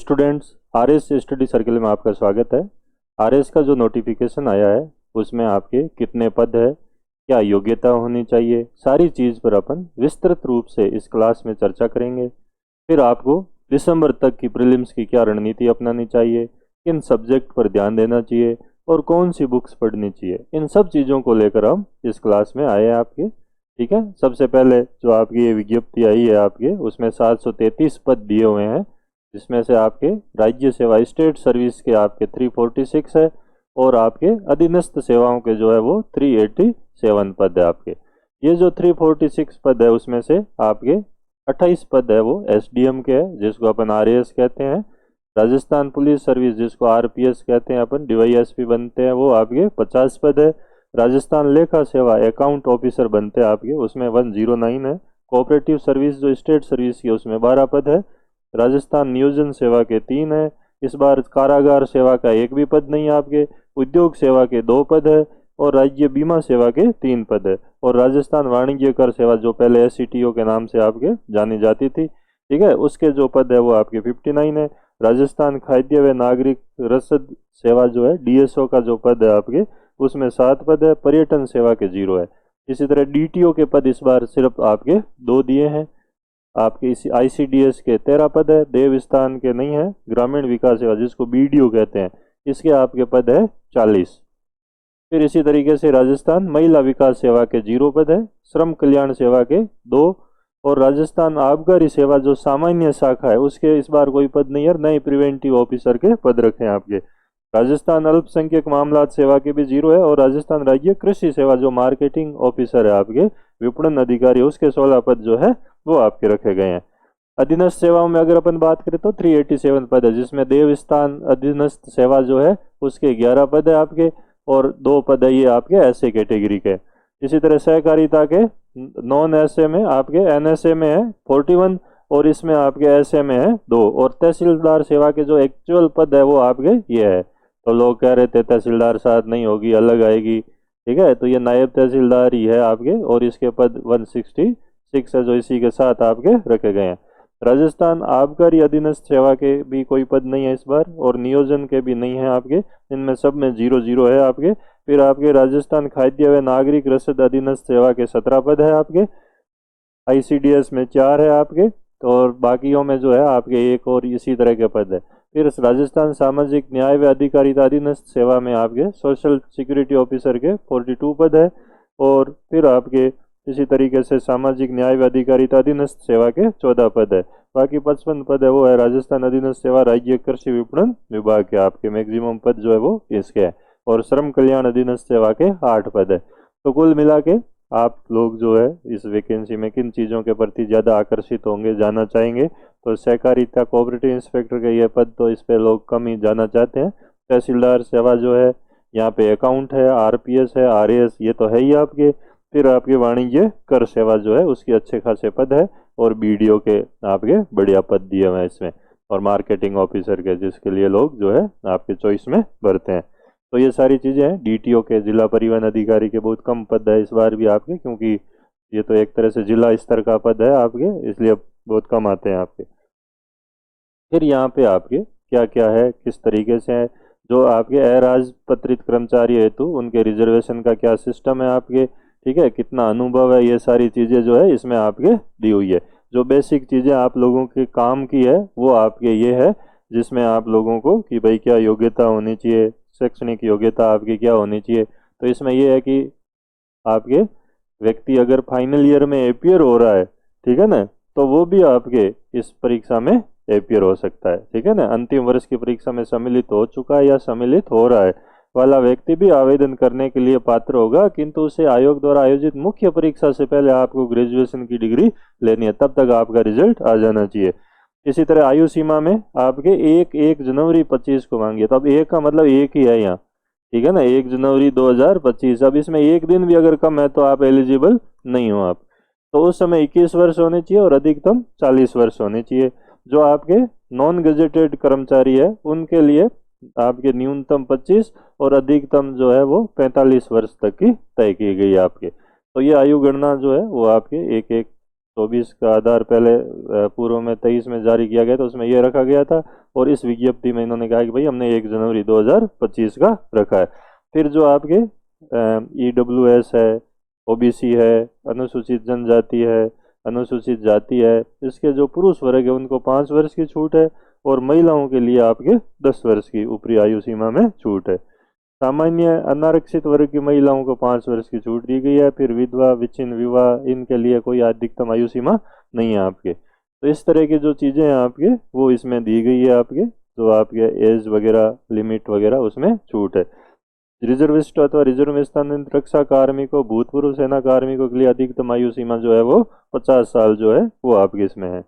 Students, RS study circle में आपका स्वागत है। आरएस का जो नोटिफिकेशन आया है उसमें आपके कितने पद है, क्या योग्यता होनी चाहिए, सारी चीज़ पर अपन विस्तृत रूप से इस क्लास में चर्चा करेंगे। फिर आपको दिसंबर तक की प्रीलिम्स की क्या रणनीति अपनानी चाहिए, किन सब्जेक्ट पर ध्यान देना चाहिए और कौन सी बुक्स पढ़नी चाहिए, इन सब चीज़ों को लेकर हम इस क्लास में आए हैं आपके। ठीक है, सबसे पहले जो आपकी ये विज्ञप्ति आई है आपके उसमें 733 पद दिए हुए हैं, जिसमें से आपके राज्य सेवा स्टेट सर्विस के आपके 346 है और आपके अधीनस्थ सेवाओं के जो है वो 387 पद है आपके। ये जो 346 पद है उसमें से आपके 28 पद है वो एसडीएम के है, जिसको अपन आरएएस कहते हैं। राजस्थान पुलिस सर्विस जिसको आरपीएस कहते हैं अपन, डीवाईएसपी बनते हैं, वो आपके 50 पद है। राजस्थान लेखा सेवा अकाउंट ऑफिसर बनते हैं आपके, उसमें 109 है। कोऑपरेटिव सर्विस जो स्टेट सर्विस की उसमें 12 पद है। राजस्थान नियोजन सेवा के 3 है। इस बार कारागार सेवा का एक भी पद नहीं है आपके। उद्योग सेवा के 2 पद है और राज्य बीमा सेवा के 3 पद है। और राजस्थान वाणिज्य कर सेवा जो पहले एससीटीओ के नाम से आपके जानी जाती थी, ठीक है, उसके जो पद है वो आपके 59 है। राजस्थान खाद्य व नागरिक रसद सेवा जो है डीएसओ का जो पद है आपके उसमें 7 पद है। पर्यटन सेवा के 0 है। इसी तरह डीटीओ के पद इस बार सिर्फ आपके 2 दिए हैं। आपके इसी आईसीडीएस के 13 पद है। देवस्थान के नहीं है। ग्रामीण विकास सेवा जिसको बीडीओ कहते हैं, इसके आपके पद है 40। फिर इसी तरीके से राजस्थान महिला विकास सेवा के 0 पद है। श्रम कल्याण सेवा के 2 और राजस्थान आबकारी सेवा जो सामान्य शाखा है उसके इस बार कोई पद नहीं है, नए प्रिवेंटिव ऑफिसर के पद रखे हैं आपके। राजस्थान अल्पसंख्यक मामलात सेवा के भी 0 है और राजस्थान राज्य कृषि सेवा जो मार्केटिंग ऑफिसर है आपके, विपणन अधिकारी, उसके 16 पद जो है वो आपके रखे गए हैं। अधीनस्थ सेवाओं में अगर अपन बात करें तो 387 पद है, जिसमें देवस्थान अधीनस्थ सेवा जो है उसके 11 पद है आपके और 2 पद है ये आपके ऐसे कैटेगरी के। इसी तरह सहकारिता के नॉन एसए में आपके एनएसए में है 41 और इसमें आपके एसए में है 2 और तहसीलदार सेवा के जो एक्चुअल पद है वो आपके ये है। तो लोग कह रहे थे तहसीलदार साथ नहीं होगी, अलग आएगी, ठीक है, तो ये नायब तहसीलदार ही है आपके और इसके पद 166 है जो इसी के साथ आपके रखे गए हैं। राजस्थान आबकारी अधीनस्थ सेवा के भी कोई पद नहीं है इस बार और नियोजन के भी नहीं है आपके, इनमें सब में 0 है आपके। फिर आपके राजस्थान खाद्य व नागरिक रसद अधीनस्थ सेवा के 17 पद है आपके। आईसीडीएस में 4 है आपके और बाकियों में जो है आपके 1 और इसी तरह के पद है। फिर राजस्थान सामाजिक न्याय व अधिकारिता अधीनस्थ सेवा में आपके सोशल सिक्योरिटी ऑफिसर के 42 पद है और फिर आपके इसी तरीके से सामाजिक न्याय व अधिकारिता अधीनस्थ सेवा के 14 पद है। बाकी 55 पद है वो है राजस्थान अधीनस्थ सेवा राज्य कृषि विपणन विभाग के आपके, मैक्सिमम पद जो है वो इसके है। और श्रम कल्याण अधीनस्थ सेवा के 8 पद है। तो कुल मिला के आप लोग जो है इस वैकेंसी में किन चीज़ों के प्रति ज़्यादा आकर्षित होंगे, जाना चाहेंगे, तो सहकारिता कोऑपरेटिव इंस्पेक्टर के ये पद तो इस पे लोग कम ही जाना चाहते हैं। तहसीलदार सेवा जो है यहाँ पे अकाउंट है, आरपीएस है, आरएएस ये तो है ही आपके। फिर आपके वाणिज्य कर सेवा जो है उसके अच्छे खासे पद है और बीडीओ के आपके बढ़िया पद दिए हुए हैं इसमें और मार्केटिंग ऑफिसर के, जिसके लिए लोग जो है आपके चॉइस में भरते हैं। तो ये सारी चीज़ें हैं। डीटीओ के जिला परिवहन अधिकारी के बहुत कम पद है इस बार भी आपके, क्योंकि ये तो एक तरह से जिला स्तर का पद है आपके, इसलिए बहुत कम आते हैं आपके। फिर यहाँ पे आपके क्या क्या है, किस तरीके से है, जो आपके अराजपत्रित कर्मचारी हेतु उनके रिजर्वेशन का क्या सिस्टम है आपके, ठीक है, कितना अनुभव है, ये सारी चीज़ें जो है इसमें आपके दी हुई है। जो बेसिक चीज़ें आप लोगों के काम की है वो आपके ये है, जिसमें आप लोगों को कि भाई क्या योग्यता होनी चाहिए, शैक्षणिक योग्यता आपकी क्या होनी चाहिए। तो इसमें यह है कि आपके व्यक्ति अगर फाइनल ईयर में अपियर हो रहा है, ठीक है ना, तो वो भी आपके इस परीक्षा में अपियर हो सकता है, ठीक है ना। अंतिम वर्ष की परीक्षा में सम्मिलित हो चुका है या सम्मिलित हो रहा है वाला व्यक्ति भी आवेदन करने के लिए पात्र होगा, किंतु उसे आयोग द्वारा आयोजित मुख्य परीक्षा से पहले आपको ग्रेजुएशन की डिग्री लेनी है, तब तक आपका रिजल्ट आ जाना चाहिए। इसी तरह आयु सीमा में आपके 1 जनवरी 25 को मांगी, तो अब एक का मतलब एक ही है यहाँ, ठीक है ना, 1 जनवरी 2025। अब इसमें एक दिन भी अगर कम है तो आप एलिजिबल नहीं हो आप। तो उस समय 21 वर्ष होने चाहिए और अधिकतम 40 वर्ष होने चाहिए। जो आपके नॉन गजेटेड कर्मचारी है उनके लिए आपके न्यूनतम 25 और अधिकतम जो है वो 45 वर्ष तक की तय की गई है आपके। तो ये आयु गणना जो है वो आपके एक 24 का आधार पहले पूर्व में 23 में जारी किया गया, तो उसमें ये रखा गया था। और इस विज्ञप्ति में इन्होंने कहा कि भाई हमने 1 जनवरी 2025 का रखा है। फिर जो आपके EWS है, OBC है, अनुसूचित जनजाति है, अनुसूचित जाति है, इसके जो पुरुष वर्ग है उनको 5 वर्ष की छूट है, और महिलाओं के लिए आपके 10 वर्ष की ऊपरी आयु सीमा में छूट है। सामान्य अनारक्षित वर्ग की महिलाओं को 5 वर्ष की छूट दी गई है। फिर विधवा, विच्छिन्न विवाह, इनके लिए कोई अधिकतम आयु सीमा नहीं है आपके। तो इस तरह की जो चीज़ें हैं आपके वो इसमें दी गई है आपके, जो आपके एज वगैरह लिमिट वगैरह उसमें छूट है। रिजर्विस्ट अथवा रिजर्व में स्थानांतरित रक्षा कार्मिकों, भूतपूर्व सेना कार्मिकों के लिए अधिकतम आयु सीमा जो है वो 50 साल जो है वो आपके इसमें है।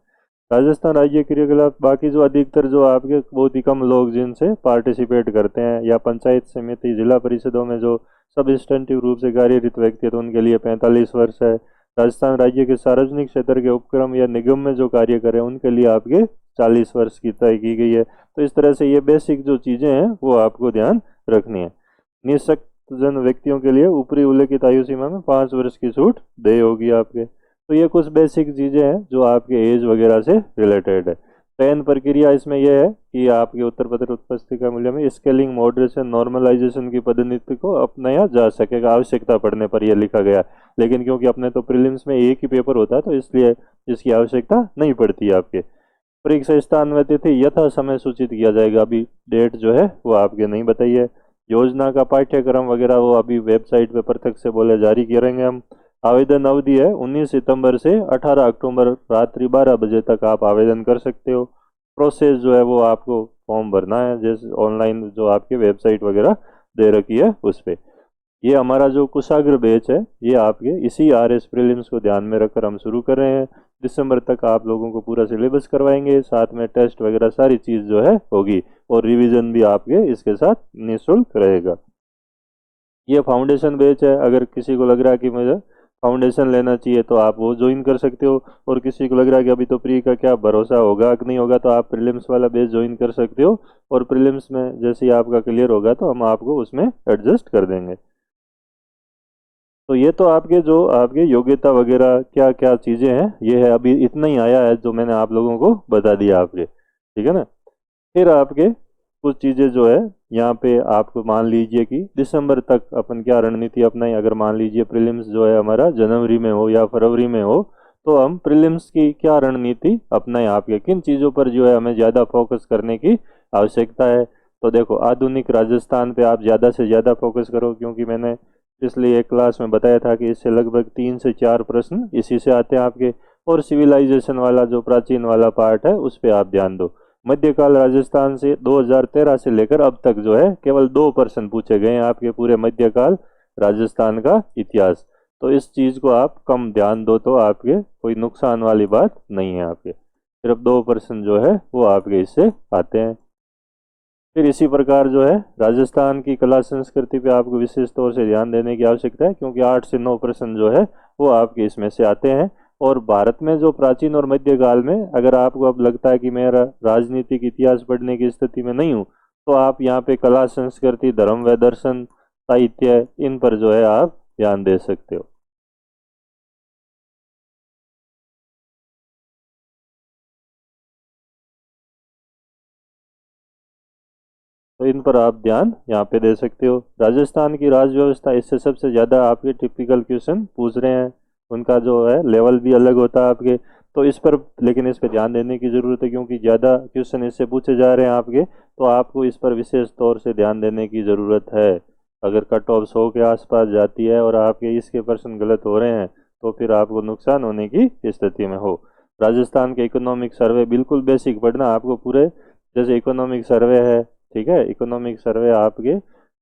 राजस्थान राज्य क्रियाकलाप, बाकी जो अधिकतर जो आपके बहुत ही कम लोग जिनसे पार्टिसिपेट करते हैं, या पंचायत समिति जिला परिषदों में जो सबिस्टेंटिव रूप से कार्यरत व्यक्ति है तो उनके लिए 45 वर्ष है। राजस्थान राज्य के सार्वजनिक क्षेत्र के उपक्रम या निगम में जो कार्य करें उनके लिए आपके 40 वर्ष की तय की गई है। तो इस तरह से ये बेसिक जो चीज़ें हैं वो आपको ध्यान रखनी है। निःशक्त जन व्यक्तियों के लिए ऊपरी उल्लेखित आयु सीमा में 5 वर्ष की छूट दे होगी आपके। तो ये कुछ बेसिक चीज़ें हैं जो आपके एज वगैरह से रिलेटेड है। चयन प्रक्रिया इसमें यह है कि आपके उत्तर पत्र पुस्तिका मूल्य में स्केलिंग, मॉडरेशन, नॉर्मलाइजेशन की पद्धति को अपनाया जा सकेगा आवश्यकता पड़ने पर, यह लिखा गया। लेकिन क्योंकि अपने तो प्रीलिम्स में एक ही पेपर होता है तो इसलिए इसकी आवश्यकता नहीं पड़ती है आपके। परीक्षा स्थान व तिथि यथा समय सूचित किया जाएगा। अभी डेट जो है वो आपके नहीं बताई है। योजना का पाठ्यक्रम वगैरह वो अभी वेबसाइट पे प्रत्यक्ष से बोले जारी करेंगे हम। आवेदन अवधि है 19 सितंबर से 18 अक्टूबर रात्रि 12 बजे तक आप आवेदन कर सकते हो। प्रोसेस जो है वो आपको फॉर्म भरना है, जैसे ऑनलाइन जो आपके वेबसाइट वगैरह दे रखी है उस पर। ये हमारा जो कुशाग्र बैच है ये आपके इसी RS प्रीलिम्स को ध्यान में रखकर हम शुरू कर रहे हैं। दिसंबर तक आप लोगों को पूरा सिलेबस करवाएंगे, साथ में टेस्ट वगैरह सारी चीज़ जो है होगी, और रिवीजन भी आपके इसके साथ निःशुल्क रहेगा। ये फाउंडेशन बैच है। अगर किसी को लग रहा है कि मुझे फाउंडेशन लेना चाहिए तो आप वो ज्वाइन कर सकते हो, और किसी को लग रहा है कि अभी तो प्री का क्या भरोसा होगा कि नहीं होगा तो आप प्रीलिम्स वाला बैच ज्वाइन कर सकते हो, और प्रीलिम्स में जैसे ही आपका क्लियर होगा तो हम आपको उसमें एडजस्ट कर देंगे। तो ये तो आपके जो आपके योग्यता वगैरह क्या क्या चीज़ें हैं ये है, अभी इतना ही आया है जो मैंने आप लोगों को बता दिया आपके, ठीक है ना। फिर आपके कुछ चीज़ें जो है यहाँ पे आपको मान लीजिए कि दिसंबर तक अपन क्या रणनीति अपनाएं। अगर मान लीजिए प्रीलिम्स जो है हमारा जनवरी में हो या फरवरी में हो तो हम प्रीलिम्स की क्या रणनीति अपनाएं, आपके किन चीज़ों पर जो है हमें ज़्यादा फोकस करने की आवश्यकता है। तो देखो, आधुनिक राजस्थान पे आप ज़्यादा से ज़्यादा फोकस करो, क्योंकि मैंने पिछली एक क्लास में बताया था कि इससे लगभग 3 से 4 प्रश्न इसी से आते हैं आपके। और सिविलाइजेशन वाला जो प्राचीन वाला पार्ट है उस पर आप ध्यान दो। मध्यकाल राजस्थान से 2013 से लेकर अब तक जो है केवल 2 प्रश्न पूछे गए हैं आपके पूरे मध्यकाल राजस्थान का इतिहास। तो इस चीज़ को आप कम ध्यान दो तो आपके कोई नुकसान वाली बात नहीं है। आपके सिर्फ 2 प्रश्न जो है वो आपके इससे आते हैं। फिर इसी प्रकार जो है राजस्थान की कला संस्कृति पे आपको विशेष तौर से ध्यान देने की आवश्यकता है, क्योंकि 8 से 9 प्रश्न जो है वो आपके इसमें से आते हैं। और भारत में जो प्राचीन और मध्यकाल में अगर आपको अब लगता है कि मेरा राजनीतिक इतिहास पढ़ने की स्थिति में नहीं हूँ तो आप यहाँ पे कला संस्कृति, धर्म व दर्शन, साहित्य, इन पर जो है आप ध्यान दे सकते हो। तो इन पर आप ध्यान यहाँ पे दे सकते हो। राजस्थान की राज व्यवस्था, इससे सबसे ज़्यादा आपके टिपिकल क्वेश्चन पूछ रहे हैं। उनका जो है लेवल भी अलग होता है आपके, तो इस पर लेकिन इस पर ध्यान देने की ज़रूरत है, क्योंकि ज़्यादा क्वेश्चन इससे पूछे जा रहे हैं आपके, तो आपको इस पर विशेष तौर से ध्यान देने की ज़रूरत है। अगर कट ऑफ 100 के आसपास जाती है और आपके इसके प्रश्न गलत हो रहे हैं तो फिर आपको नुकसान होने की स्थिति में हो। राजस्थान के इकोनॉमिक सर्वे बिल्कुल बेसिक पढ़ना आपको पूरे, जैसे इकोनॉमिक सर्वे है, ठीक है, इकोनॉमिक सर्वे आपके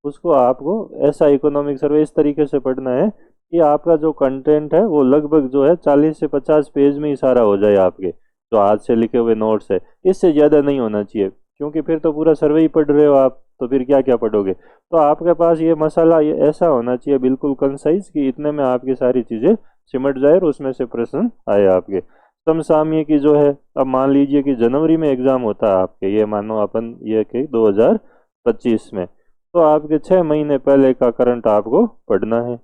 उसको आपको ऐसा इकोनॉमिक सर्वे इस तरीके से पढ़ना है कि आपका जो कंटेंट है वो लगभग जो है 40 से 50 पेज में ही सारा हो जाए आपके, जो हाथ से लिखे हुए नोट्स है। इससे ज़्यादा नहीं होना चाहिए, क्योंकि फिर तो पूरा सर्वे ही पढ़ रहे हो आप, तो फिर क्या क्या पढ़ोगे। तो आपके पास ये मसाला ये ऐसा होना चाहिए बिल्कुल कंसाइज कि इतने में आपकी सारी चीज़ें सिमट जाए और उसमें से प्रश्न आए आपके। समसामयिक की जो है, अब मान लीजिए कि जनवरी में एग्जाम होता है आपके, ये मानो अपन ये कि 2025 में, तो आपके 6 महीने पहले का करंट आपको पढ़ना है।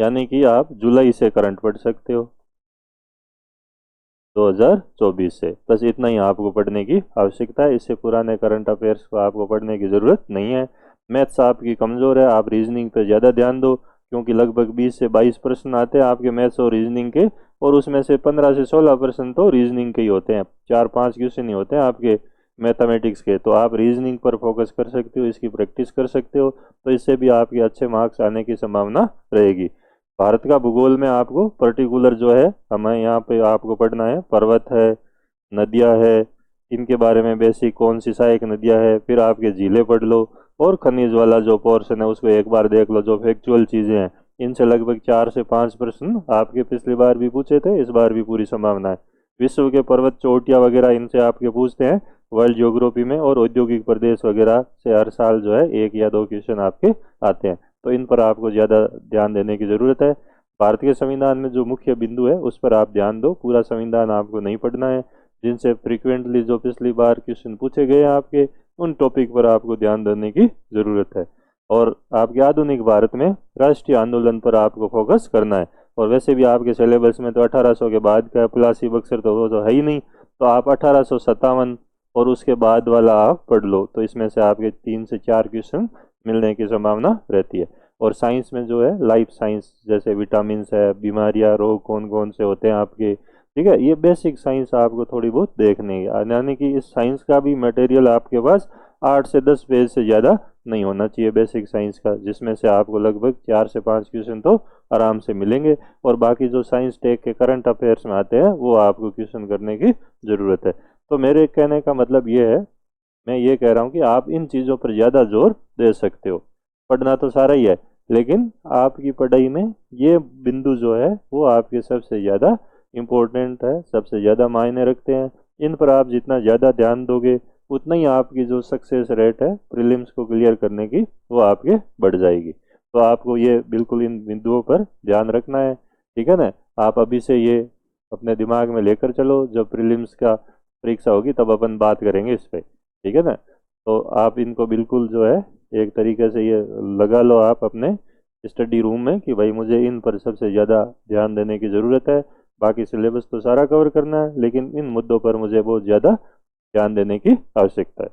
यानी कि आप जुलाई से करंट पढ़ सकते हो, 2024 से। बस इतना ही आपको पढ़ने की आवश्यकता है, इससे पुराने करंट अफेयर्स को आपको पढ़ने की ज़रूरत नहीं है। मैथ्स आपकी कमज़ोर है, आप रीजनिंग पे ज़्यादा ध्यान दो, क्योंकि लगभग 20 से 22 प्रश्न आते हैं आपके मैथ्स और रीजनिंग के, और उसमें से 15 से 16 प्रश्न तो रीजनिंग के ही होते हैं, 4-5 क्वेश्चन ही होते हैं आपके मैथमेटिक्स के। तो आप रीजनिंग पर फोकस कर सकते हो, इसकी प्रैक्टिस कर सकते हो, तो इससे भी आपके अच्छे मार्क्स आने की संभावना रहेगी। भारत का भूगोल में आपको पर्टिकुलर जो है हमें यहाँ पे आपको पढ़ना है, पर्वत है, नदियाँ है, इनके बारे में बेसिक, कौन सी सहायक नदियाँ है, फिर आपके झीलें पढ़ लो, और खनिज वाला जो पोर्शन है उसको एक बार देख लो, जो फैक्चुअल चीज़ें हैं। इनसे लगभग 4 से 5 प्रश्न आपके पिछली बार भी पूछे थे, इस बार भी पूरी संभावना है। विश्व के पर्वत चोटियाँ वगैरह इनसे आपके पूछते हैं वर्ल्ड ज्योग्राफी में, और औद्योगिक प्रदेश वगैरह से हर साल जो है 1 या 2 क्वेश्चन आपके आते हैं, तो इन पर आपको ज़्यादा ध्यान देने की ज़रूरत है। भारत के संविधान में जो मुख्य बिंदु है उस पर आप ध्यान दो, पूरा संविधान आपको नहीं पढ़ना है। जिनसे फ्रीक्वेंटली जो पिछली बार क्वेश्चन पूछे गए हैं आपके, उन टॉपिक पर आपको ध्यान देने की ज़रूरत है। और आपके आधुनिक भारत में राष्ट्रीय आंदोलन पर आपको फोकस करना है। और वैसे भी आपके सिलेबस में तो 1800 के बाद का प्लासी बक्सर तो वो तो है ही नहीं, तो आप 1857 और उसके बाद वाला आप पढ़ लो, तो इसमें से आपके 3 से 4 क्वेश्चन मिलने की संभावना रहती है। और साइंस में जो है लाइफ साइंस, जैसे विटामिन है, बीमारियां, रोग कौन कौन से होते हैं आपके, ठीक है, ये बेसिक साइंस आपको थोड़ी बहुत देखनी है। यानी कि इस साइंस का भी मटेरियल आपके पास 8 से 10 पेज से ज़्यादा नहीं होना चाहिए बेसिक साइंस का, जिसमें से आपको लगभग 4 से 5 क्वेश्चन तो आराम से मिलेंगे। और बाकी जो साइंस टेक के करंट अफेयर्स में आते हैं वो आपको क्वेश्चन करने की ज़रूरत है। तो मेरे कहने का मतलब ये है, मैं ये कह रहा हूँ कि आप इन चीज़ों पर ज़्यादा जोर दे सकते हो। पढ़ना तो सारा ही है, लेकिन आपकी पढ़ाई में ये बिंदु जो है वो आपके सबसे ज़्यादा इम्पोर्टेंट है, सबसे ज़्यादा मायने रखते हैं। इन पर आप जितना ज़्यादा ध्यान दोगे, उतना ही आपकी जो सक्सेस रेट है प्रीलिम्स को क्लियर करने की, वो आपके बढ़ जाएगी। तो आपको ये बिल्कुल इन बिंदुओं पर ध्यान रखना है, ठीक है ना। आप अभी से ये अपने दिमाग में लेकर चलो, जब प्रीलिम्स का परीक्षा होगी तब अपन बात करेंगे इस पे, ठीक है ना। तो आप इनको बिल्कुल जो है एक तरीके से ये लगा लो आप अपने स्टडी रूम में कि भाई मुझे इन पर सबसे ज़्यादा ध्यान देने की ज़रूरत है। बाकी सिलेबस तो सारा कवर करना है, लेकिन इन मुद्दों पर मुझे बहुत ज़्यादा ध्यान देने की आवश्यकता है।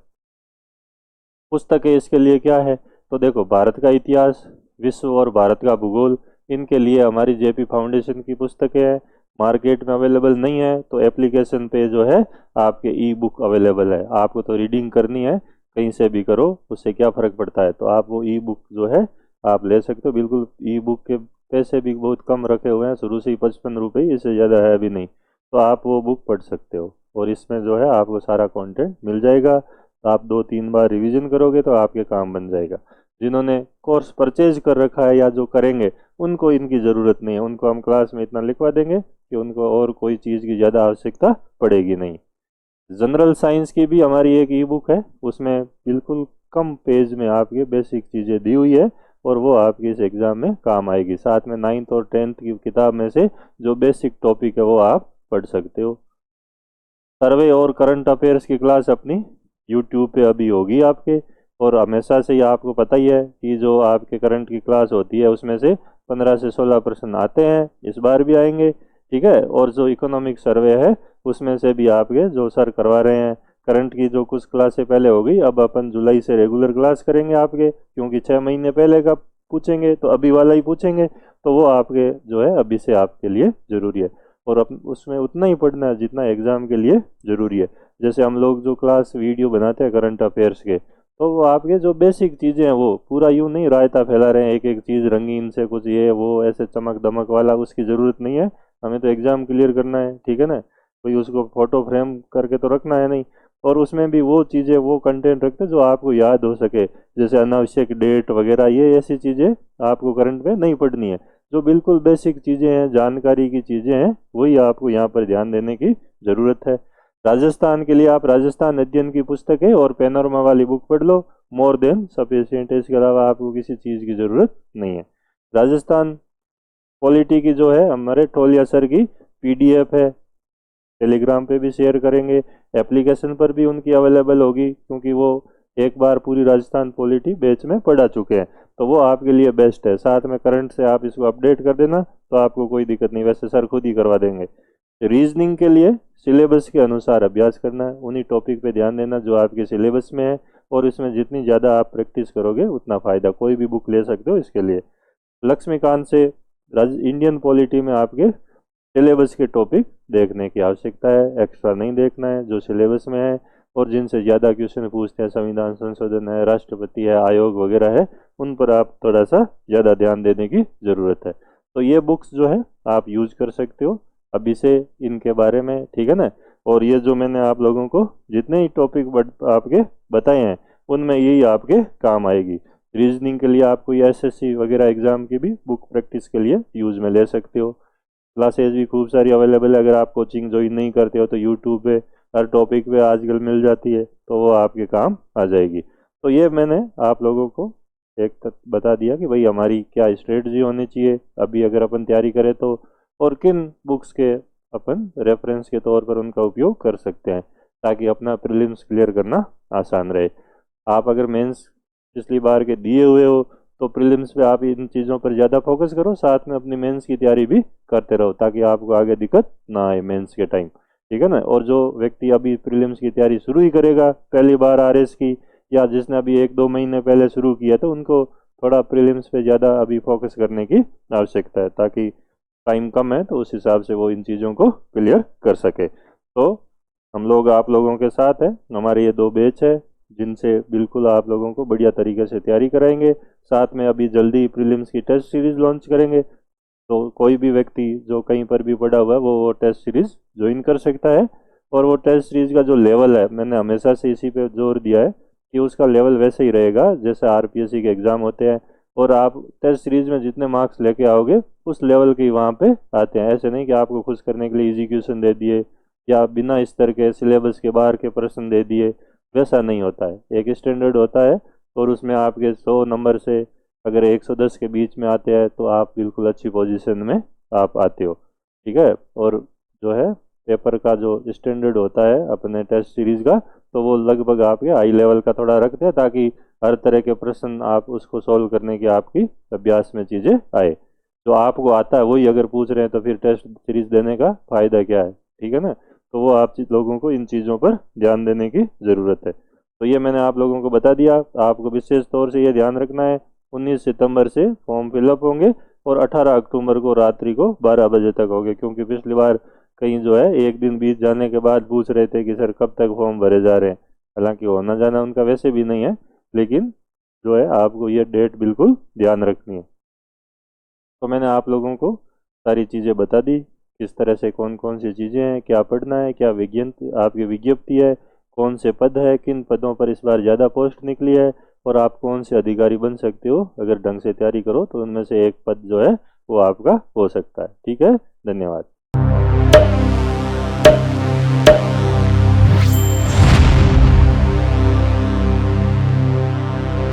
पुस्तकें इसके लिए क्या है, तो देखो, भारत का इतिहास, विश्व और भारत का भूगोल, इनके लिए हमारी जेपी फाउंडेशन की पुस्तकें हैं। मार्केट में अवेलेबल नहीं है तो एप्लीकेशन पे जो है आपके ई बुक अवेलेबल है। आपको तो रीडिंग करनी है, कहीं से भी करो, उससे क्या फ़र्क पड़ता है। तो आप वो ई बुक जो है आप ले सकते हो। बिल्कुल ई बुक के पैसे भी बहुत कम रखे हुए हैं, शुरू से ही 55 रुपये, इससे ज़्यादा है भी नहीं। तो आप वो बुक पढ़ सकते हो, और इसमें जो है आपको सारा कंटेंट मिल जाएगा। तो आप 2-3 बार रिवीजन करोगे तो आपके काम बन जाएगा। जिन्होंने कोर्स परचेज कर रखा है या जो करेंगे, उनको इनकी ज़रूरत नहीं है, उनको हम क्लास में इतना लिखवा देंगे कि उनको और कोई चीज़ की ज़्यादा आवश्यकता पड़ेगी नहीं। जनरल साइंस की भी हमारी एक ई बुक है, उसमें बिल्कुल कम पेज में आपके बेसिक चीज़ें दी हुई है, और वो आपके इस एग्ज़ाम में काम आएगी। साथ में 9th और 10th की किताब में से जो बेसिक टॉपिक है वो आप पढ़ सकते हो। सर्वे और करंट अफेयर्स की क्लास अपनी यूट्यूब पे अभी होगी आपके, और हमेशा से ही आपको पता ही है कि जो आपके करंट की क्लास होती है उसमें से 15 से 16 प्रश्न आते हैं, इस बार भी आएंगे, ठीक है। और जो इकोनॉमिक सर्वे है उसमें से भी आपके जो सर करवा रहे हैं, करंट की जो कुछ क्लासें पहले हो गई, अब अपन जुलाई से रेगुलर क्लास करेंगे आपके, क्योंकि 6 महीने पहले का पूछेंगे तो अभी वाला ही पूछेंगे, तो वो आपके जो है अभी से आपके लिए ज़रूरी है। और उसमें उतना ही पढ़ना है जितना एग्ज़ाम के लिए ज़रूरी है। जैसे हम लोग जो क्लास वीडियो बनाते हैं करंट अफेयर्स के, तो वो आपके जो बेसिक चीज़ें हैं वो पूरा यूँ नहीं रायता फैला रहे हैं, एक एक चीज़ रंगीन से कुछ ये वो ऐसे चमक दमक वाला, उसकी ज़रूरत नहीं है। हमें तो एग्ज़ाम क्लियर करना है, ठीक है ना। कोई उसको फोटो फ्रेम करके तो रखना है नहीं। और उसमें भी वो चीज़ें, वो कंटेंट रखते हैं जो आपको याद हो सके, जैसे अनावश्यक डेट वगैरह, ये ऐसी चीज़ें आपको करंट में नहीं पढ़नी है। जो बिल्कुल बेसिक चीज़ें हैं, जानकारी की चीज़ें हैं, वही आपको यहाँ पर ध्यान देने की ज़रूरत है। राजस्थान के लिए आप राजस्थान अध्ययन की पुस्तकें और पैनोरमा वाली बुक पढ़ लो, मोर देन सफिशिएंट है। इसके अलावा आपको किसी चीज़ की ज़रूरत नहीं है। राजस्थान पॉलिटी की जो है हमारे टोलिया सर की पीडीएफ है, टेलीग्राम पे भी शेयर करेंगे, एप्लीकेशन पर भी उनकी अवेलेबल होगी, क्योंकि वो एक बार पूरी राजस्थान पॉलिटी बैच में पढ़ा चुके हैं। तो वो आपके लिए बेस्ट है। साथ में करंट से आप इसको अपडेट कर देना तो आपको कोई दिक्कत नहीं, वैसे सर खुद ही करवा देंगे। रीजनिंग के लिए सिलेबस के अनुसार अभ्यास करना है, उन्हीं टॉपिक पे ध्यान देना जो आपके सिलेबस में है, और इसमें जितनी ज़्यादा आप प्रैक्टिस करोगे उतना फ़ायदा। कोई भी बुक ले सकते हो इसके लिए। लक्ष्मीकांत से इंडियन पॉलिटी में आपके सिलेबस के टॉपिक देखने की आवश्यकता है, एक्स्ट्रा नहीं देखना है, जो सिलेबस में है और जिनसे ज़्यादा क्वेश्चन पूछते हैं, संविधान संशोधन है, राष्ट्रपति है, आयोग वगैरह है, उन पर आप थोड़ा सा ज़्यादा ध्यान देने की ज़रूरत है। तो ये बुक्स जो है आप यूज कर सकते हो अभी से इनके बारे में, ठीक है ना। और ये जो मैंने आप लोगों को जितने ही टॉपिक आपके बताए हैं उनमें यही आपके काम आएगी। रीजनिंग के लिए आपको ये एसएससी वगैरह एग्जाम की भी बुक प्रैक्टिस के लिए यूज में ले सकते हो। क्लासेज भी खूब सारी अवेलेबल है, अगर आप कोचिंग ज्वाइन नहीं करते हो तो यूट्यूब पे हर टॉपिक पे आजकल मिल जाती है, तो वो आपके काम आ जाएगी। तो ये मैंने आप लोगों को एक तक बता दिया कि भाई हमारी क्या स्ट्रेटजी होनी चाहिए अभी अगर अपन तैयारी करें तो, और किन बुक्स के अपन रेफरेंस के तौर पर उनका उपयोग कर सकते हैं ताकि अपना प्रीलिम्स क्लियर करना आसान रहे। आप अगर मेंस पिछली बार के दिए हुए हो तो प्रीलिम्स पे आप इन चीज़ों पर ज़्यादा फोकस करो, साथ में अपनी मेंस की तैयारी भी करते रहो ताकि आपको आगे दिक्कत ना आए मेंस के टाइम, ठीक है ना। और जो व्यक्ति अभी प्रीलिम्स की तैयारी शुरू ही करेगा पहली बार आरएस की, या जिसने अभी 1-2 महीने पहले शुरू किया, तो उनको थोड़ा प्रीलिम्स पे ज़्यादा अभी फोकस करने की आवश्यकता है ताकि टाइम कम है तो उस हिसाब से वो इन चीज़ों को क्लियर कर सके। तो हम लोग आप लोगों के साथ है, हमारे ये 2 बैच है जिनसे बिल्कुल आप लोगों को बढ़िया तरीके से तैयारी कराएंगे। साथ में अभी जल्दी प्रीलिम्स की टेस्ट सीरीज लॉन्च करेंगे, तो कोई भी व्यक्ति जो कहीं पर भी पढ़ा हुआ है वो टेस्ट सीरीज ज्वाइन कर सकता है। और वो टेस्ट सीरीज का जो लेवल है, मैंने हमेशा से इसी पे जोर दिया है कि उसका लेवल वैसे ही रहेगा जैसे आरपीएससी के एग्ज़ाम होते हैं, और आप टेस्ट सीरीज में जितने मार्क्स लेके आओगे उस लेवल के वहाँ पे आते हैं। ऐसे नहीं कि आपको खुश करने के लिए इजी क्वेश्चन दे दिए या बिना स्तर के सिलेबस के बाहर के प्रश्न दे दिए, वैसा नहीं होता है। एक स्टैंडर्ड होता है और उसमें आपके 100 नंबर से अगर 110 के बीच में आते हैं तो आप बिल्कुल अच्छी पोजीशन में आप आते हो, ठीक है। और जो है पेपर का जो स्टैंडर्ड होता है अपने टेस्ट सीरीज का, तो वो लगभग आपके हाई लेवल का थोड़ा रखते हैं ताकि हर तरह के प्रश्न आप उसको सॉल्व करने की आपकी अभ्यास में चीज़ें आए। जो आपको आता है वही अगर पूछ रहे हैं तो फिर टेस्ट सीरीज देने का फ़ायदा क्या है, ठीक है ना। तो वो आप लोगों को इन चीज़ों पर ध्यान देने की ज़रूरत है। तो ये मैंने आप लोगों को बता दिया। आपको विशेष तौर से ये ध्यान रखना है 19 सितंबर से फॉर्म फिलअप होंगे और 18 अक्टूबर को रात्रि को 12 बजे तक होंगे, क्योंकि पिछली बार कहीं जो है एक दिन बीत जाने के बाद पूछ रहे थे कि सर कब तक फॉर्म भरे जा रहे हैं। हालांकि होना जाना उनका वैसे भी नहीं है, लेकिन जो है आपको ये डेट बिल्कुल ध्यान रखनी है। तो मैंने आप लोगों को सारी चीज़ें बता दी, किस तरह से कौन कौन सी चीज़ें हैं, क्या पढ़ना है, क्या आपकी विज्ञप्ति है, कौन से पद है, किन पदों पर इस बार ज़्यादा पोस्ट निकली है, और आप कौन से अधिकारी बन सकते हो अगर ढंग से तैयारी करो तो उनमें से एक पद जो है वो आपका हो सकता है। ठीक है, धन्यवाद।